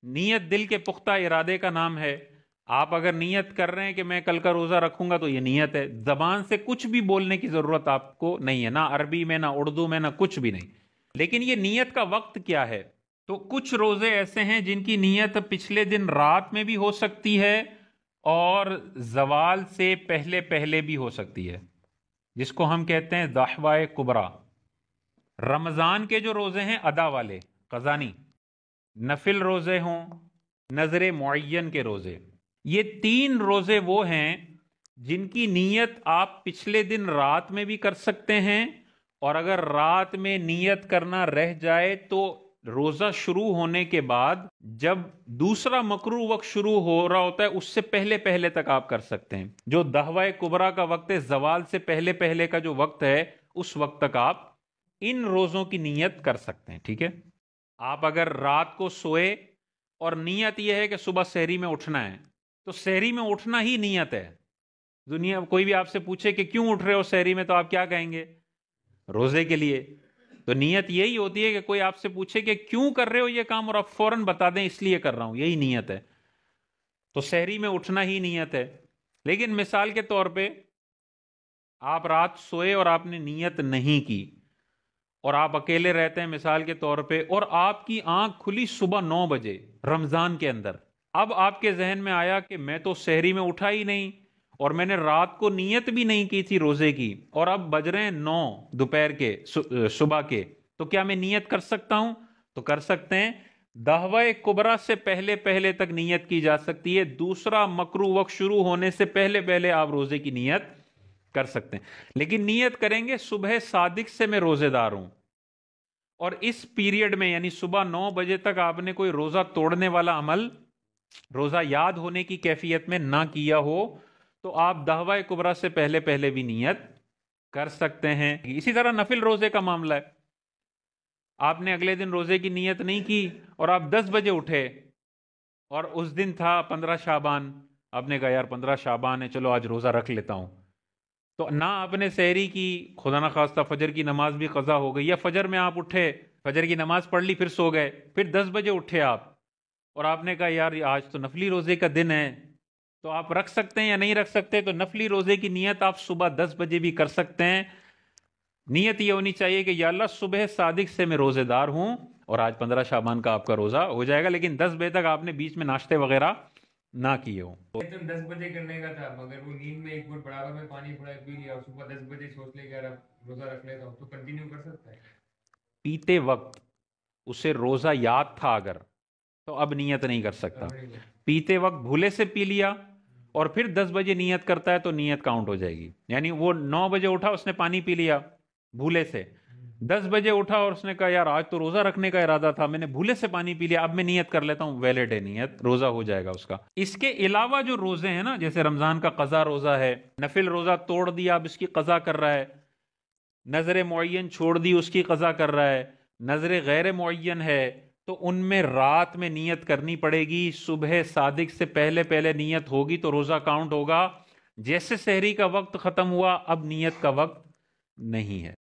نیت دل کے پختہ ارادے کا نام ہے. آپ اگر نیت کر رہے ہیں کہ میں کل کا روزہ رکھوں گا تو یہ نیت ہے. زبان سے کچھ بھی بولنے کی ضرورت آپ کو نہیں ہے، نہ عربی میں، نہ اردو میں، نہ کچھ بھی نہیں. لیکن یہ نیت کا وقت کیا ہے؟ تو کچھ روزے ایسے ہیں جن کی نیت پچھلے دن رات میں بھی ہو سکتی ہے اور زوال سے پہلے پہلے بھی ہو سکتی ہے، جس کو ہم کہتے ہیں ضحوہ کبریٰ. رمضان کے جو روزے ہیں ادا والے، قضانی، نفل روزے ہوں، نظر معین کے روزے، یہ تین روزے وہ ہیں جن کی نیت آپ پچھلے دن رات میں بھی کر سکتے ہیں، اور اگر رات میں نیت کرنا رہ جائے تو روزہ شروع ہونے کے بعد جب دوسرا مکروہ وقت شروع ہو رہا ہوتا ہے اس سے پہلے پہلے تک آپ کر سکتے ہیں. جو دہوہ کبریٰ کا وقت ہے، زوال سے پہلے پہلے کا جو وقت ہے، اس وقت تک آپ ان روزوں کی نیت کر سکتے ہیں. ٹھیک ہے؟ آپ اگر رات کو سوئے اور نیت یہ ہے کہ صبح سحری میں اٹھنا ہے، تو سحری میں اٹھنا ہی نیت ہے. دنیا کوئی بھی آپ سے پوچھے کہ کیوں اٹھ رہے ہو سحری میں، تو آپ کیا کہیں گے؟ روزے کے لیے. تو نیت یہی ہوتی ہے کہ کوئی آپ سے پوچھے کہ کیوں کر رہے ہو یہ کام، اور آپ فوراً بتا دیں اس لیے کر رہا ہوں، یہی نیت ہے. تو سحری میں اٹھنا ہی نیت ہے. لیکن مثال کے طور پہ آپ رات سوئے اور آپ نے نیت نہیں کی، اور آپ اکیلے رہتے ہیں مثال کے طور پہ، اور آپ کی آنکھ کھلی صبح 9 بجے رمضان کے اندر. اب آپ کے ذہن میں آیا کہ میں تو سحری میں اٹھا ہی نہیں، اور میں نے رات کو نیت بھی نہیں کی تھی روزے کی، اور اب بج رہے ہیں 9 دوپہر کے، صبح کے، تو کیا میں نیت کر سکتا ہوں؟ تو کر سکتے ہیں. دعوی کبریٰ سے پہلے پہلے تک نیت کی جا سکتی ہے. دوسرا مکروہ وقت شروع ہونے سے پہلے پہلے آپ روزے کی نیت کر سکتے ہیں. لیکن نیت کریں گے صبح صادق سے میں روزے دار ہوں، اور اس پیریڈ میں یعنی صبح 9 بجے تک آپ نے کوئی روزہ توڑنے والا عمل روزہ یاد ہونے کی کیفیت میں نہ کیا ہو، تو آپ دعوی کبریٰ سے پہلے پہلے بھی نیت کر سکتے ہیں. اسی طرح نفل روزے کا معاملہ ہے. آپ نے اگلے دن روزے کی نیت نہیں کی اور آپ 10 بجے اٹھے، اور اس دن تھا 15 شعبان، آپ نے کہا یار 15 شعبان ہے، چلو آج روزہ رکھ لیتا ہوں. تو نہ آپ نے سحری کی، خدا نہ خواستہ فجر کی نماز بھی قضا ہو گئی، یا فجر میں آپ اٹھے، فجر کی نماز پڑھ لی، پھر سو گئے، پھر 10 بجے اٹھے آپ، اور آپ نے کہا یار آج تو نفلی روزے کا دن ہے. تو آپ رکھ سکتے ہیں یا نہیں رکھ سکتے؟ تو نفلی روزے کی نیت آپ صبح 10 بجے بھی کر سکتے ہیں. نیت یہ ہونی چاہیے کہ یا اللہ صبح صادق سے میں روزے دار ہوں، اور آج 15 شعبان کا آپ کا روزہ ہو جائے گا، لیکن 10 بجے تک آپ نے بیچ میں ناشتے وغیرہ نہ کیے ہوں. تو 10 بجے کرنے کا تھا، مگر وہ نیند میں ایک گھونٹ برابر میں پانی پی لیا، اور صبح 10 بجے سوچ لے کہ یار اب روزہ رکھ لیتا ہوں، تو کنٹینیو کر سکتا ہے؟ پیتے وقت اسے روزہ یاد تھا اگر، تو اب نیت نہیں کر سکتا. پیتے وقت بھولے سے پی لیا اور پھر 10 بجے نیت کرتا ہے تو نیت کاؤنٹ ہو جائے گی. یعنی وہ 9 بجے اٹھا، اس نے پانی پی لیا بھولے سے، 10 بجے اٹھا اور اس نے کہا یار آج تو روزہ رکھنے کا ارادہ تھا، میں نے بھولے سے پانی پی لیا، اب میں نیت کر لیتا ہوں، ویلڈ ہے نیت، روزہ ہو جائے گا اس کا. اس کے علاوہ جو روزے ہیں نا، جیسے رمضان کا قضا روزہ ہے، نفل روزہ توڑ دیا اب اس کی قضا کر رہا ہے، نظر معین چھوڑ دی اس کی قضا کر رہا ہے، نظر غیر معین ہے، تو ان میں رات میں نیت کرنی پڑے گی. صبح صادق سے پہلے پہلے نیت ہوگی تو روزہ کاؤنٹ ہوگا. جیسے سحری کا وقت ختم ہوا اب نیت کا وقت نہیں ہے.